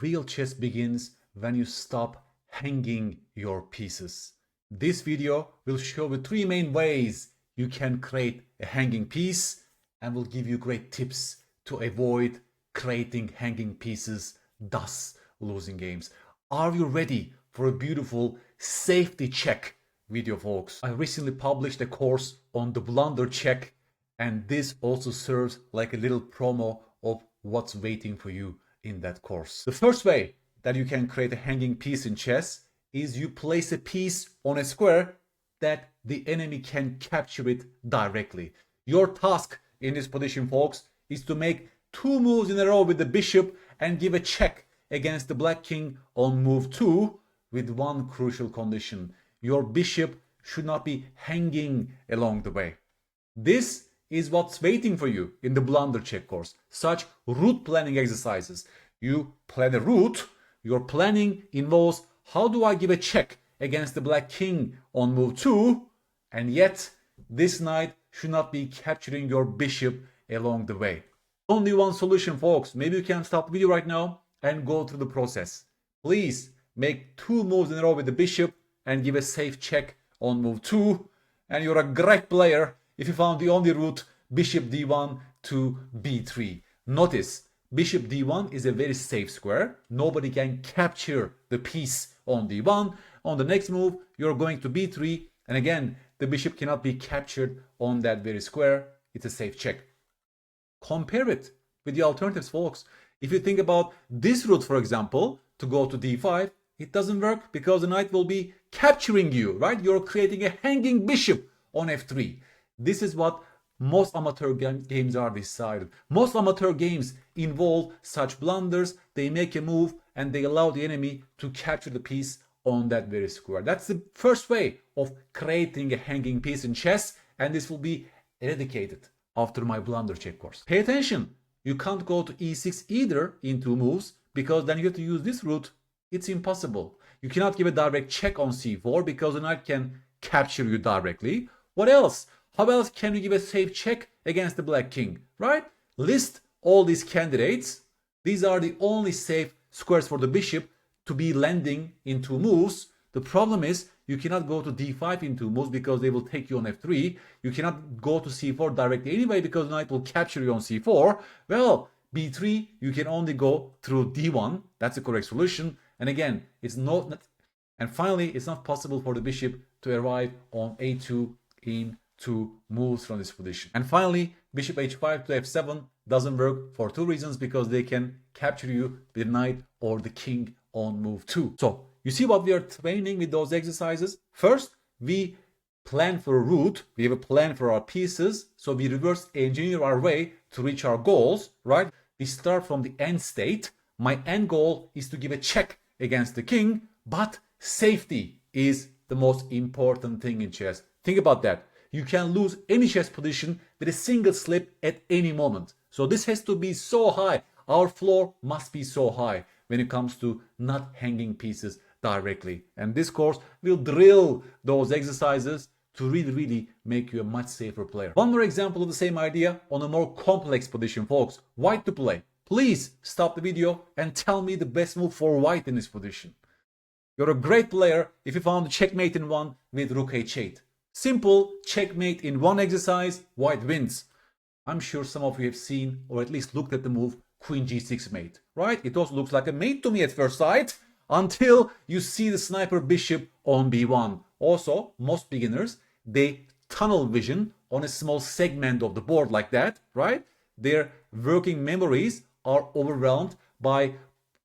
Real chess begins when you stop hanging your pieces. This video will show you 3 main ways you can create a hanging piece and will give you great tips to avoid creating hanging pieces, thus losing games. Are you ready for a beautiful safety check video, folks? I recently published a course on the blunder check, and this also serves like a little promo of what's waiting for you in that course. The first way that you can create a hanging piece in chess is you place a piece on a square that the enemy can capture it directly. Your task in this position, folks, is to make 2 moves in a row with the bishop and give a check against the black king on move 2 with one crucial condition. Your bishop should not be hanging along the way. This is what's waiting for you in the blunder check course. Such route planning exercises. You plan a route. Your planning involves how do I give a check against the black king on move 2, and yet this knight should not be capturing your bishop along the way. Only one solution, folks. Maybe you can stop the video right now and go through the process. Please make 2 moves in a row with the bishop and give a safe check on move 2, and you're a great player if you found the only route bishop d1 to b3. Notice, bishop d1 is a very safe square. Nobody can capture the piece on d1. On the next move, you're going to b3, and again, the bishop cannot be captured on that very square. It's a safe check. Compare it with the alternatives, folks. If you think about this route, for example, to go to d5, it doesn't work because the knight will be capturing you, right? You're creating a hanging bishop on f3. This is what most amateur games are decided. Most amateur games involve such blunders. They make a move and they allow the enemy to capture the piece on that very square. That's the first way of creating a hanging piece in chess, and this will be eradicated after my blunder check course. Pay attention. You can't go to e6 either in 2 moves because then you have to use this route. It's impossible. You cannot give a direct check on c4 because the knight can capture you directly. What else? How else can you give a safe check against the black king, right? List all these candidates. These are the only safe squares for the bishop to be landing in 2 moves. The problem is you cannot go to d5 in 2 moves because they will take you on f3. You cannot go to c4 directly anyway because the knight will capture you on c4. Well, b3, you can only go through d1. That's the correct solution. And again, it's not, and finally, it's not possible for the bishop to arrive on a2 in 2 moves from this position. And finally, bishop h5 to f7 doesn't work for 2 reasons, because they can capture you with the knight or the king on move 2. So you see what we are training with those exercises? First, we plan for a route. We have a plan for our pieces. So we reverse engineer our way to reach our goals, right? We start from the end state. My end goal is to give a check against the king, but safety is the most important thing in chess. Think about that. You can lose any chess position with a single slip at any moment. So this has to be so high. Our floor must be so high when it comes to not hanging pieces directly. And this course will drill those exercises to really make you a much safer player. One more example of the same idea on a more complex position, folks. White to play. Please stop the video and tell me the best move for white in this position. You're a great player if you found the checkmate in 1 with rook h8. Simple checkmate in 1 exercise, white wins. I'm sure some of you have seen or at least looked at the move queen g6 mate, right? It also looks like a mate to me at first sight until you see the sniper bishop on b1. Also, most beginners, they tunnel vision on a small segment of the board like that, right? Their working memories are overwhelmed by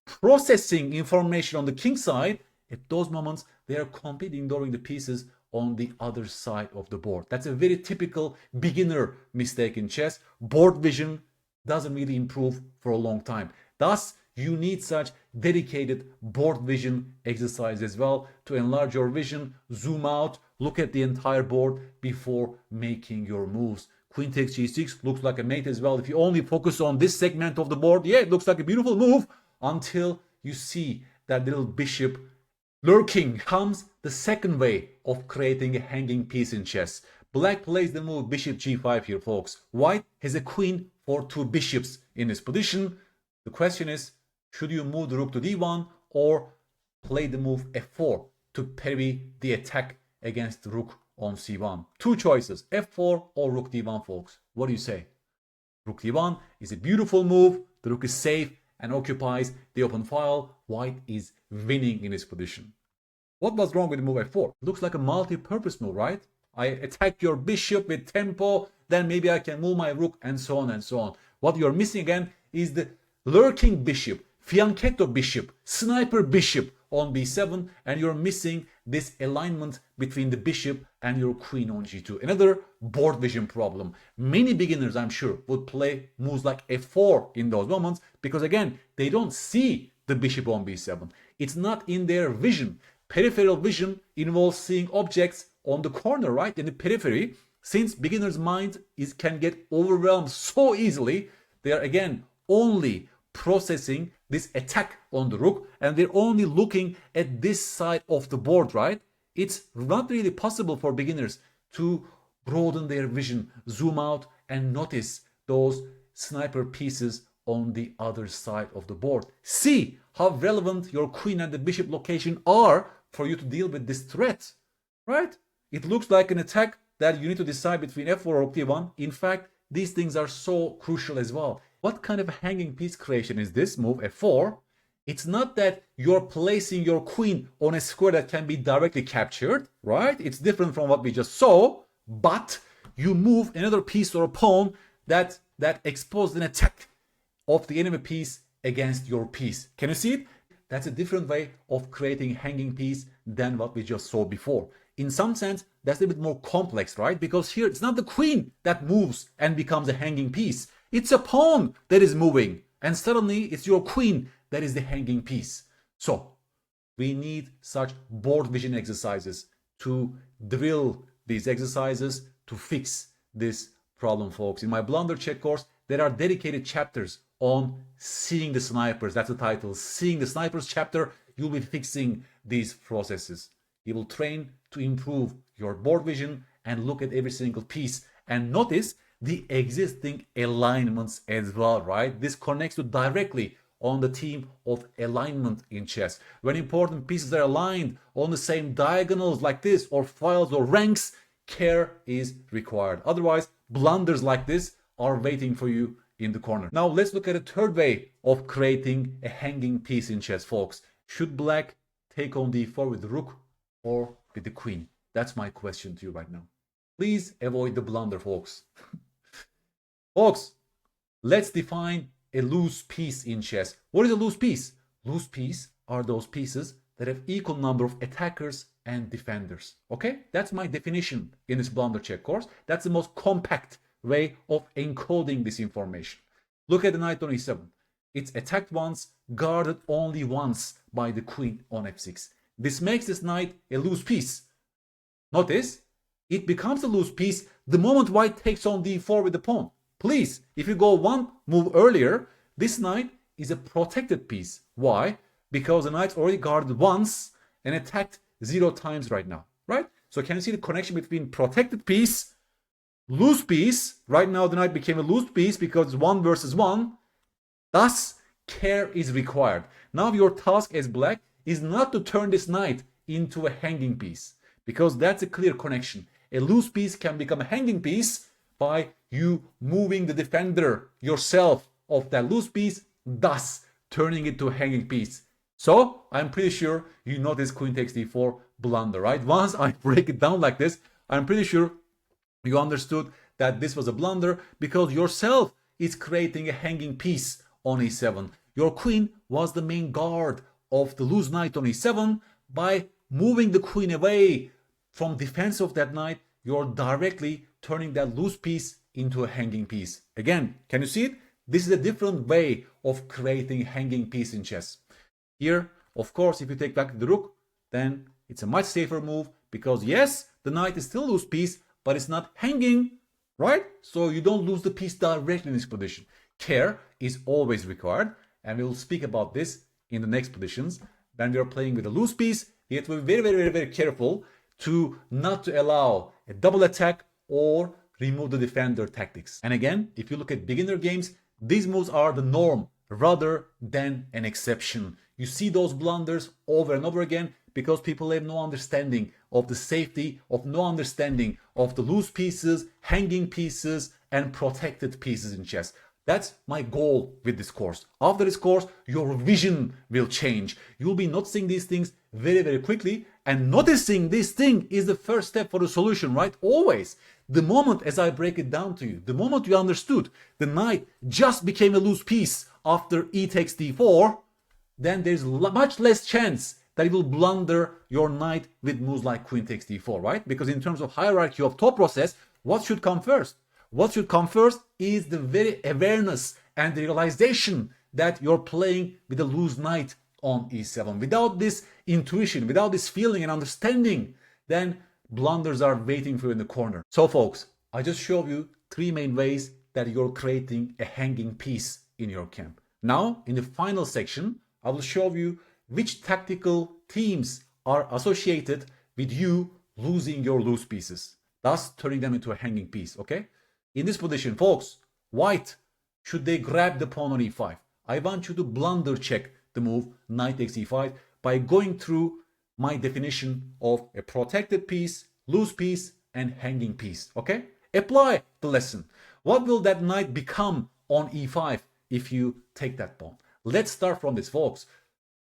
processing information on the king side. At those moments, they are completely ignoring the pieces on the other side of the board. That's a very typical beginner mistake in chess. Board vision doesn't really improve for a long time. Thus, you need such dedicated board vision exercise as well to enlarge your vision, zoom out, look at the entire board before making your moves. Queen takes g6 looks like a mate as well. If you only focus on this segment of the board, yeah, it looks like a beautiful move until you see that little bishop lurking. Comes the second way of creating a hanging piece in chess. Black plays the move bishop g5 here, folks. White has a queen for 2 bishops in this position. The question is, Should you move the rook to d1 or play the move f4 to parry the attack against the rook on c1? Two choices, f4 or rook d1, folks. What do you say? Rook d1 is a beautiful move. The rook is safe and occupies the open file. White is winning in this position. What was wrong with the move f4? Looks like a multi-purpose move, right? I attack your bishop with tempo, then maybe I can move my rook and so on and so on. What you're missing again is the lurking bishop, fianchetto bishop, sniper bishop on b7, and you're missing this alignment between the bishop and your queen on g2. Another board vision problem. Many beginners, I'm sure, would play moves like f4 in those moments because, again, they don't see the bishop on b7. It's not in their vision. Peripheral vision involves seeing objects on the corner, right, in the periphery. Since beginners' mind can get overwhelmed so easily, they are, again, only processing this attack on the rook, and they're only looking at this side of the board, right? It's not really possible for beginners to broaden their vision, zoom out, and notice those sniper pieces on the other side of the board. See how relevant your queen and the bishop location are for you to deal with this threat, right? It looks like an attack that you need to decide between f4 or rook d1. In fact, these things are so crucial as well. What kind of hanging piece creation is this move f4? It's not that you're placing your queen on a square that can be directly captured, right? It's different from what we just saw, but you move another piece or a pawn that exposes an attack of the enemy piece against your piece. Can you see it? That's a different way of creating hanging piece than what we just saw before. In some sense, that's a bit more complex, right? Because here it's not the queen that moves and becomes a hanging piece. It's a pawn that is moving, and suddenly it's your queen that is the hanging piece. So we need such board vision exercises to drill these exercises to fix this problem, folks. In my Blunder check course, there are dedicated chapters on seeing the snipers. That's the title, Seeing the Snipers chapter. You'll be fixing these processes. You will train to improve your board vision and look at every single piece and notice the existing alignments as well, right? This connects you directly on the theme of alignment in chess. When important pieces are aligned on the same diagonals like this, or files or ranks, care is required. Otherwise, blunders like this are waiting for you in the corner. Now let's look at a third way of creating a hanging piece in chess, folks. Should black take on d4 with the rook or with the queen? That's my question to you right now. Please avoid the blunder, folks. Folks, let's define a loose piece in chess. What is a loose piece? Loose pieces are those pieces that have equal number of attackers and defenders. Okay? That's my definition in this Blunder check course. That's the most compact way of encoding this information. Look at the knight on e7. It's attacked once, guarded only once by the queen on f6. This makes this knight a loose piece. Notice, it becomes a loose piece the moment white takes on d4 with the pawn. Please, if you go one move earlier, this knight is a protected piece. Why? Because the knight's already guarded once and attacked 0 times right now, right? So can you see the connection between protected piece, loose piece? Right now the knight became a loose piece because it's 1 versus 1. Thus, care is required. Now your task as black is not to turn this knight into a hanging piece, because that's a clear connection. A loose piece can become a hanging piece by you moving the defender yourself of that loose piece, thus turning it to a hanging piece. So I'm pretty sure you know this queen takes d4 blunder, right? Once I break it down like this, I'm pretty sure you understood that this was a blunder because yourself is creating a hanging piece on e7. Your queen was the main guard of the loose knight on e7. By moving the queen away from defense of that knight, you're directly turning that loose piece into a hanging piece. Again, can you see it? This is a different way of creating a hanging piece in chess. Here, of course, if you take back the rook, then it's a much safer move because yes, the knight is still a loose piece, but it's not hanging, right? So you don't lose the piece directly in this position. Care is always required, and we will speak about this in the next positions. When we are playing with a loose piece, we have to be very careful to not to allow a double attack or remove the defender tactics. And again, if you look at beginner games, these moves are the norm rather than an exception. You see those blunders over and over again because people have no understanding of the safety, of no understanding of the loose pieces, hanging pieces, and protected pieces in chess. That's my goal with this course. After this course, your vision will change. You'll be noticing these things very, very quickly. And noticing this thing is the first step for the solution, right? Always. The moment, as I break it down to you, the moment you understood the knight just became a loose piece after e takes d4, then there's much less chance that it will blunder your knight with moves like queen takes d4, right? Because in terms of hierarchy of thought process, what should come first? What should come first is the very awareness and the realization that you're playing with a loose knight on e7. Without this intuition, without this feeling and understanding, then blunders are waiting for you in the corner. So folks, I just showed you 3 main ways that you're creating a hanging piece in your camp. Now, in the final section, I will show you which tactical themes are associated with you losing your loose pieces, thus turning them into a hanging piece, okay? In this position, folks, white, should they grab the pawn on e5? I want you to blunder check the move knight takes e5 by going through my definition of a protected piece, loose piece, and hanging piece, okay? Apply the lesson. What will that knight become on e5 if you take that pawn? Let's start from this, folks.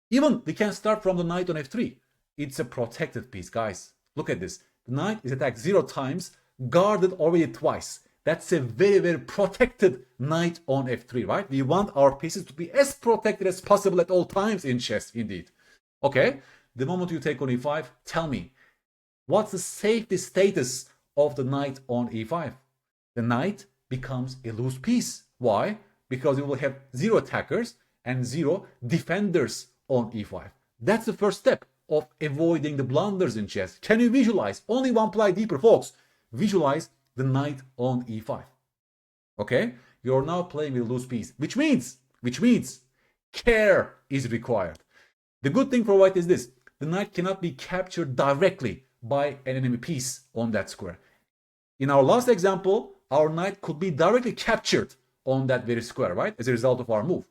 Even we can start from the knight on f3. It's a protected piece, guys. Look at this. The knight is attacked 0 times, guarded already twice. That's a very, very protected knight on f3, right? We want our pieces to be as protected as possible at all times in chess, indeed. Okay, the moment you take on e5, tell me, what's the safety status of the knight on e5? The knight becomes a loose piece. Why? Because you will have 0 attackers and 0 defenders on e5. That's the first step of avoiding the blunders in chess. Can you visualize? Only one ply deeper, folks. Visualize the knight on e5. Okay? You're now playing with a loose piece, which means care is required. The good thing for white is this. The knight cannot be captured directly by an enemy piece on that square. In our last example, our knight could be directly captured on that very square, right? As a result of our move.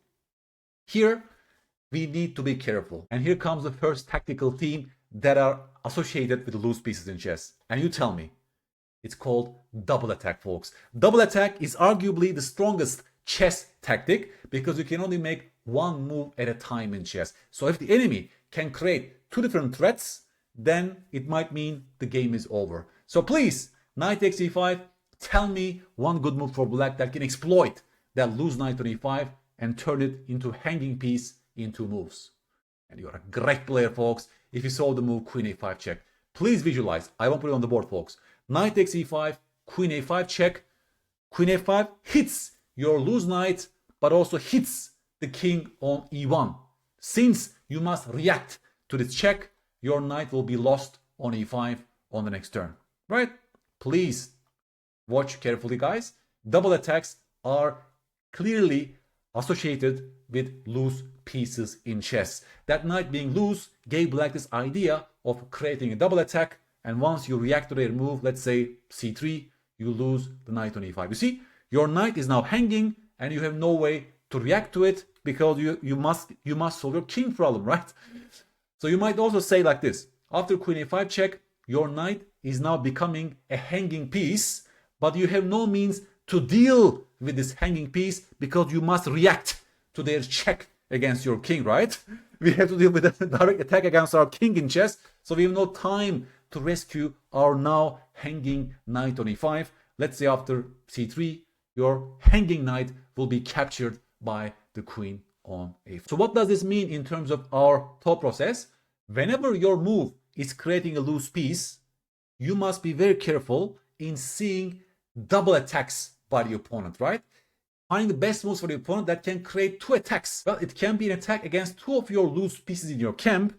Here, we need to be careful. And here comes the first tactical theme that are associated with the loose pieces in chess. And you tell me. It's called double attack, folks. Double attack is arguably the strongest chess tactic because you can only make one move at a time in chess. So if the enemy can create 2 different threats, then it might mean the game is over. So please, knight takes e5, tell me one good move for black that can exploit that loose knight on e5 and turn it into a hanging piece in 2 moves. And you're a great player, folks, if you saw the move queen a5 check. Please visualize. I won't put it on the board, folks. Knight takes e5, queen a5 check. Queen a5 hits your loose knight, but also hits the king on e1. Since you must react to this check, your knight will be lost on e5 on the next turn. Right? Please watch carefully, guys. Double attacks are clearly associated with loose pieces in chess. That knight being loose gave black this idea of creating a double attack. And once you react to their move, let's say c3, you lose the knight on e5. You see, your knight is now hanging and you have no way to react to it because you must solve your king problem, right? So you might also say like this. After queen a5 check, your knight is now becoming a hanging piece, but you have no means to deal with this hanging piece because you must react to their check against your king, right? We have to deal with a direct attack against our king in chess, so we have no time to rescue our now hanging knight on e5. Let's say after c3, your hanging knight will be captured by the queen on a5. So what does this mean in terms of our thought process? Whenever your move is creating a loose piece, you must be very careful in seeing double attacks by the opponent, right? Finding the best moves for the opponent that can create 2 attacks. Well, it can be an attack against 2 of your loose pieces in your camp,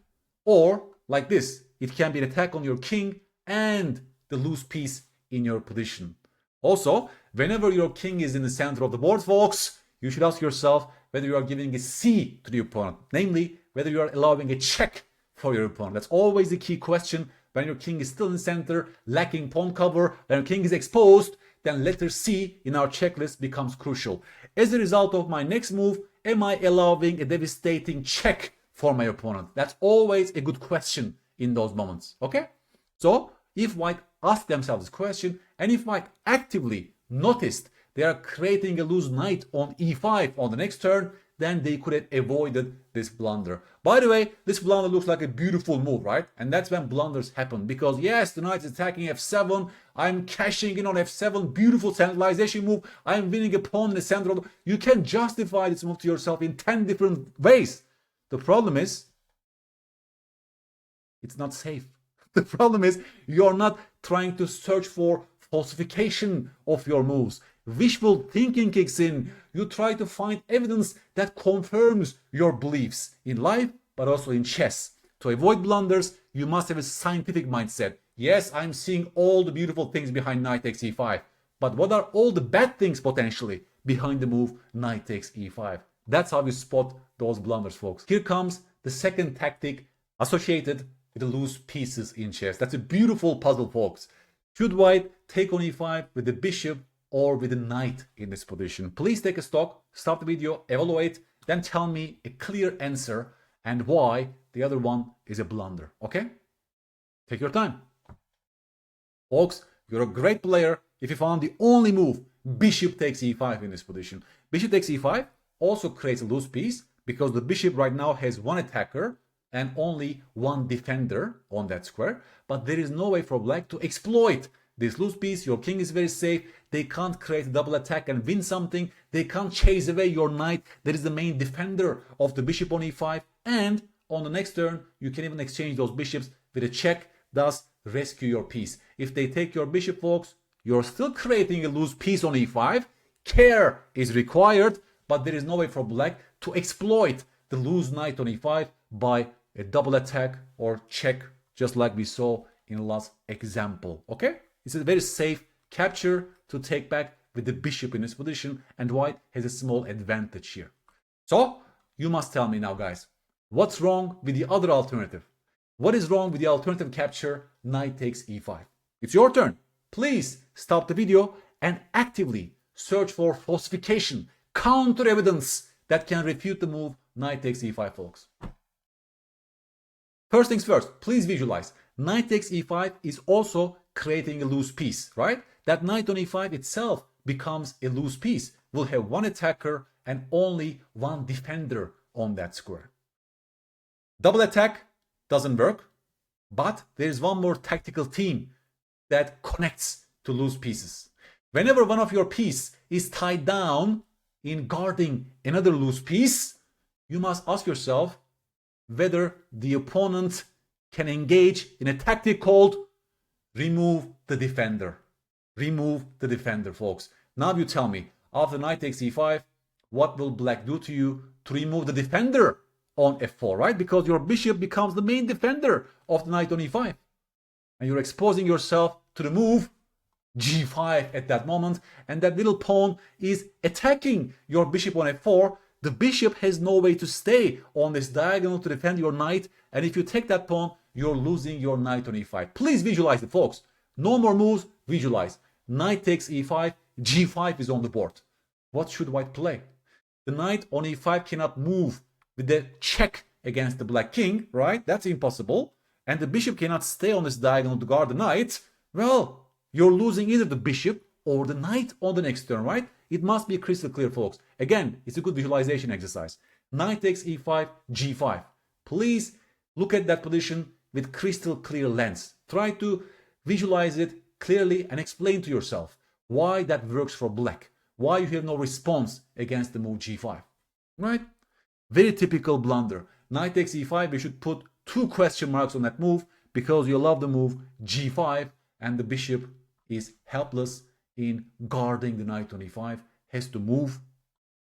or like this, it can be an attack on your king and the loose piece in your position. Also, whenever your king is in the center of the board, folks, you should ask yourself whether you are giving a C to the opponent, namely whether you are allowing a check for your opponent. That's always the key question. When your king is still in the center, lacking pawn cover, when your king is exposed, then letter C in our checklist becomes crucial. As a result of my next move, am I allowing a devastating check for my opponent? That's always a good question in those moments, okay? So if white ask themselves this question, and if white actively noticed they are creating a loose knight on e5 on the next turn, then they could have avoided this blunder. By the way, this blunder looks like a beautiful move, right? And that's when blunders happen, because yes, the knight is attacking f7, I'm cashing in on f7, beautiful centralization move, I'm winning a pawn in the center. You can justify this move to yourself in 10 different ways. The problem is, it's not safe. The problem is, you're not trying to search for falsification of your moves. Wishful thinking kicks in. You try to find evidence that confirms your beliefs in life, but also in chess. To avoid blunders, you must have a scientific mindset. Yes, I'm seeing all the beautiful things behind knight takes e5, but what are all the bad things potentially behind the move knight takes e5? That's how you spot those blunders, folks. Here comes the second tactic associated with the loose pieces in chess. That's a beautiful puzzle, folks. Should white take on e5 with the bishop or with the knight in this position? Please take a stock, stop the video, evaluate, then tell me a clear answer and why the other one is a blunder, okay? Take your time. Folks, you're a great player if you found the only move, bishop takes e5 in this position. Bishop takes e5 also creates a loose piece because the bishop right now has one attacker and only one defender on that square, but there is no way for black to exploit this loose piece. Your king is very safe. They can't create a double attack and win something. They can't chase away your knight. That is the main defender of the bishop on e5. And on the next turn, you can even exchange those bishops with a check, thus rescue your piece. If they take your bishop, folks, you're still creating a loose piece on e5. Care is required, but there is no way for black to exploit the loose knight on e5 by a double attack or check, just like we saw in the last example, okay? It's a very safe capture to take back with the bishop in this position, and white has a small advantage here. So you must tell me now, guys, what's wrong with the other alternative? What is wrong with the alternative capture knight takes e5? It's your turn. Please stop the video and actively search for falsification, counter evidence that can refute the move knight takes e5, folks. First things first, please visualize. Knight takes e5 is also creating a loose piece, right? That knight on e5 itself becomes a loose piece. We'll have one attacker and only one defender on that square. Double attack doesn't work, but there's one more tactical theme that connects to loose pieces. Whenever one of your piece is tied down in guarding another loose piece, you must ask yourself whether the opponent can engage in a tactic called remove the defender. Remove the defender, folks. Now you tell me, after knight takes e5, what will black do to you to remove the defender on f4, right? Because your bishop becomes the main defender of the knight on e5. And you're exposing yourself to the move g5 at that moment, and that little pawn is attacking your bishop on f4. The bishop has no way to stay on this diagonal to defend your knight, and if you take that pawn, you're losing your knight on e5. Please visualize it, folks. No more moves, visualize. Knight takes e5, g5 is on the board. What should white play? The knight on e5 cannot move with the check against the black king, right? That's impossible. And the bishop cannot stay on this diagonal to guard the knight. Well, you're losing either the bishop or the knight on the next turn, right? It must be crystal clear, folks. Again, it's a good visualization exercise. Knight takes e5, g5. Please look at that position with crystal clear lens. Try to visualize it clearly and explain to yourself why that works for black. Why you have no response against the move g5, right? Very typical blunder. Knight takes e5, you should put 2 question marks on that move because you love the move g5 and the bishop is helpless in guarding the knight on e5, has to move,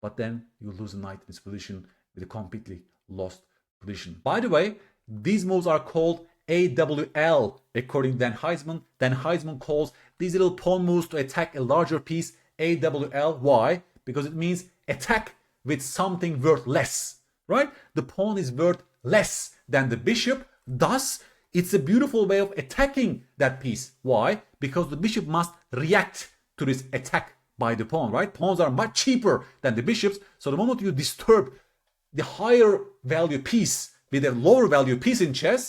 but then you lose the knight in this position with a completely lost position. By the way, these moves are called AWL according to Dan Heisman. Dan Heisman calls these little pawn moves to attack a larger piece AWL. Why? Because it means attack with something worth less, right? The pawn is worth less than the bishop. Thus, it's a beautiful way of attacking that piece. Why? Because the bishop must react to this attack by the pawn, right? Pawns are much cheaper than the bishops. So the moment you disturb the higher value piece with a lower value piece in chess,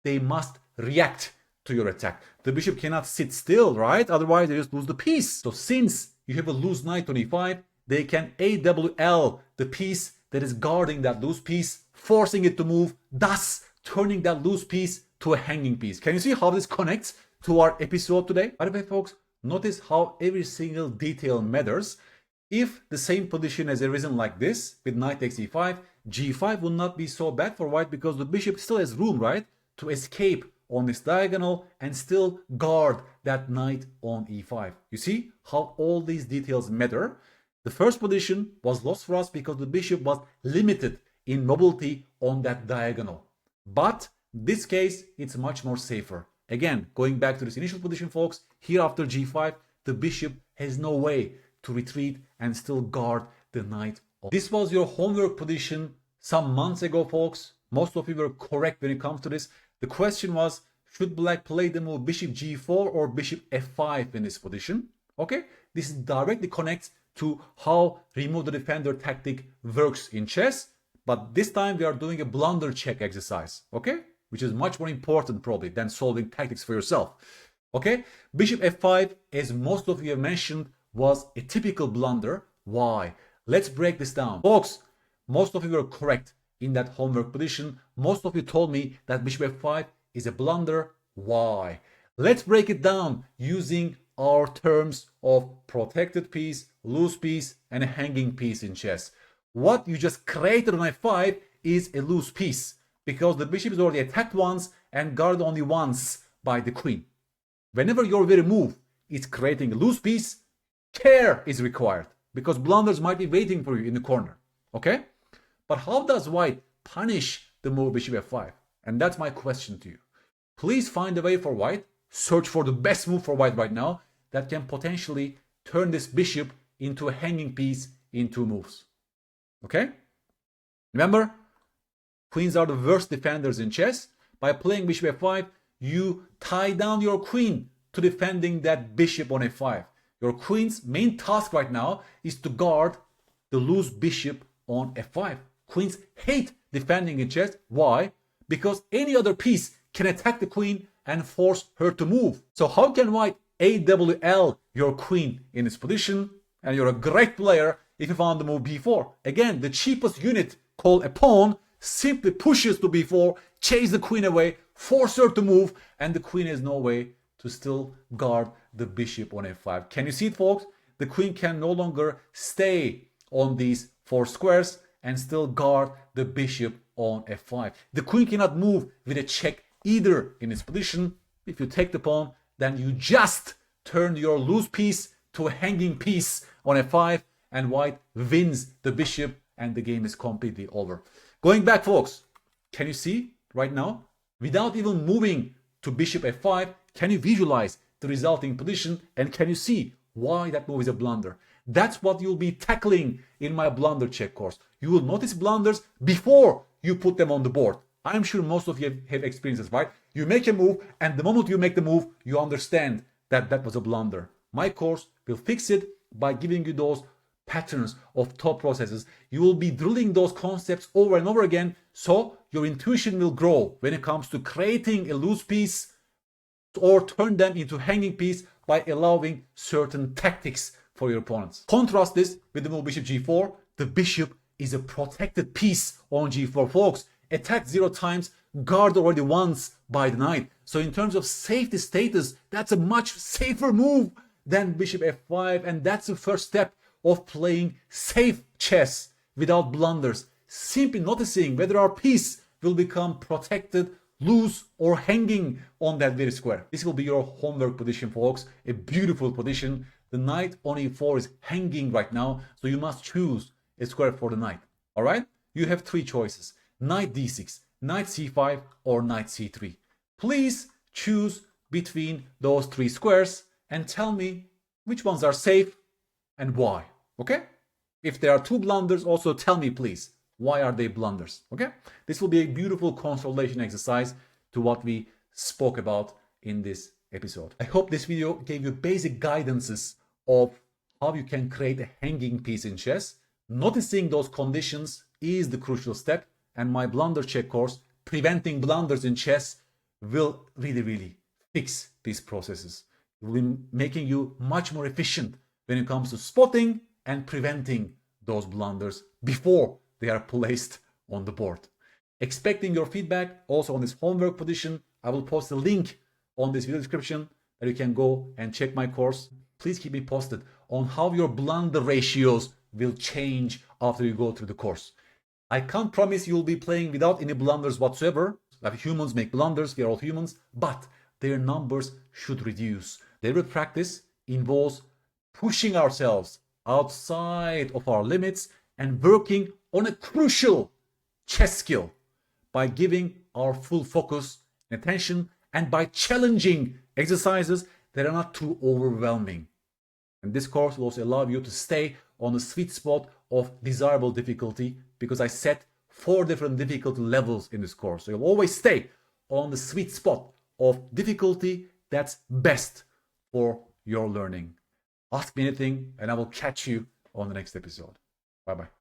they must react to your attack. The bishop cannot sit still, right? Otherwise, they just lose the piece. So since you have a loose knight on e5, they can AWL the piece that is guarding that loose piece, forcing it to move, thus turning that loose piece to a hanging piece. Can you see how this connects to our episode today? By the way, folks, notice how every single detail matters. If the same position has arisen like this, with knight takes e5, g5 will not be so bad for white because the bishop still has room, right, to escape on this diagonal and still guard that knight on e5. You see how all these details matter? The first position was lost for us because the bishop was limited in mobility on that diagonal. But this case, it's much more safer. Again, going back to this initial position, folks, here after g5, the bishop has no way to retreat and still guard the knight. This was your homework position some months ago, folks. Most of you were correct when it comes to this. The question was, should black play the move bishop g4 or bishop f5 in this position? Okay, this directly connects to how remove the defender tactic works in chess. But this time we are doing a blunder check exercise, okay? Which is much more important probably than solving tactics for yourself. Okay, bishop f5, as most of you have mentioned, was a typical blunder. Why? Let's break this down. Folks, most of you were correct in that homework position. Most of you told me that bishop f5 is a blunder. Why? Let's break it down using our terms of protected piece, loose piece, and a hanging piece in chess. What you just created on f5 is a loose piece because the bishop is already attacked once and guarded only once by the queen. Whenever your very move is creating a loose piece, care is required because blunders might be waiting for you in the corner. Okay? But how does white punish the move bishop f5? And that's my question to you. Please find a way for white, search for the best move for white right now that can potentially turn this bishop into a hanging piece in 2 moves. Okay? Remember, queens are the worst defenders in chess. By playing bishop f5, you tie down your queen to defending that bishop on f5. Your queen's main task right now is to guard the loose bishop on f5. Queens hate defending in chess. Why? Because any other piece can attack the queen and force her to move. So how can white AWL your queen in this position? And you're a great player if you found the move b4. Again, the cheapest unit called a pawn simply pushes to b4, chase the queen away, force her to move, and the queen has no way to still guard the bishop on f5. Can you see it, folks? The queen can no longer stay on these 4 squares and still guard the bishop on f5. The queen cannot move with a check either in this position. If you take the pawn, then you just turn your loose piece to a hanging piece on f5 and white wins the bishop and the game is completely over. Going back, folks, can you see right now? Without even moving to bishop f5, can you visualize the resulting position and can you see why that move is a blunder? That's what you'll be tackling in my blunder check course. You will notice blunders before you put them on the board. I'm sure most of you have experiences, right? You make a move and the moment you make the move, you understand that that was a blunder. My course will fix it by giving you those patterns of thought processes. You will be drilling those concepts over and over again, so your intuition will grow when it comes to creating a loose piece or turn them into hanging piece by allowing certain tactics for your opponents. Contrast this with the move bishop g4. The bishop is a protected piece on g4, folks. Attacked 0 times, guarded already once by the knight. So in terms of safety status, that's a much safer move than bishop f5, and that's the first step of playing safe chess without blunders. Simply noticing whether our piece will become protected, loose, or hanging on that very square. This will be your homework position, folks. A beautiful position. The knight on e4 is hanging right now, so you must choose a square for the knight. All right? You have 3 choices: knight d6, knight c5, or knight c3. Please choose between those 3 squares and tell me which ones are safe and why. Okay? If there are 2 blunders, also tell me, please, why are they blunders? Okay? This will be a beautiful consolidation exercise to what we spoke about in this episode. I hope this video gave you basic guidances of how you can create a hanging piece in chess. Noticing those conditions is the crucial step, and my blunder check course, Preventing Blunders in Chess, will really fix these processes. It will be making you much more efficient when it comes to spotting and preventing those blunders before they are placed on the board. Expecting your feedback also on this homework position. I will post a link on this video description that you can go and check my course. Please keep me posted on how your blunder ratios will change after you go through the course. I can't promise you'll be playing without any blunders whatsoever. Like humans make blunders, we are all humans, but their numbers should reduce. Deliberate practice involves pushing ourselves outside of our limits and working on a crucial chess skill by giving our full focus and attention and by challenging exercises that are not too overwhelming. And this course will also allow you to stay on the sweet spot of desirable difficulty, because I set 4 different difficulty levels in this course. So you'll always stay on the sweet spot of difficulty that's best for your learning. Ask me anything and I will catch you on the next episode. Bye bye.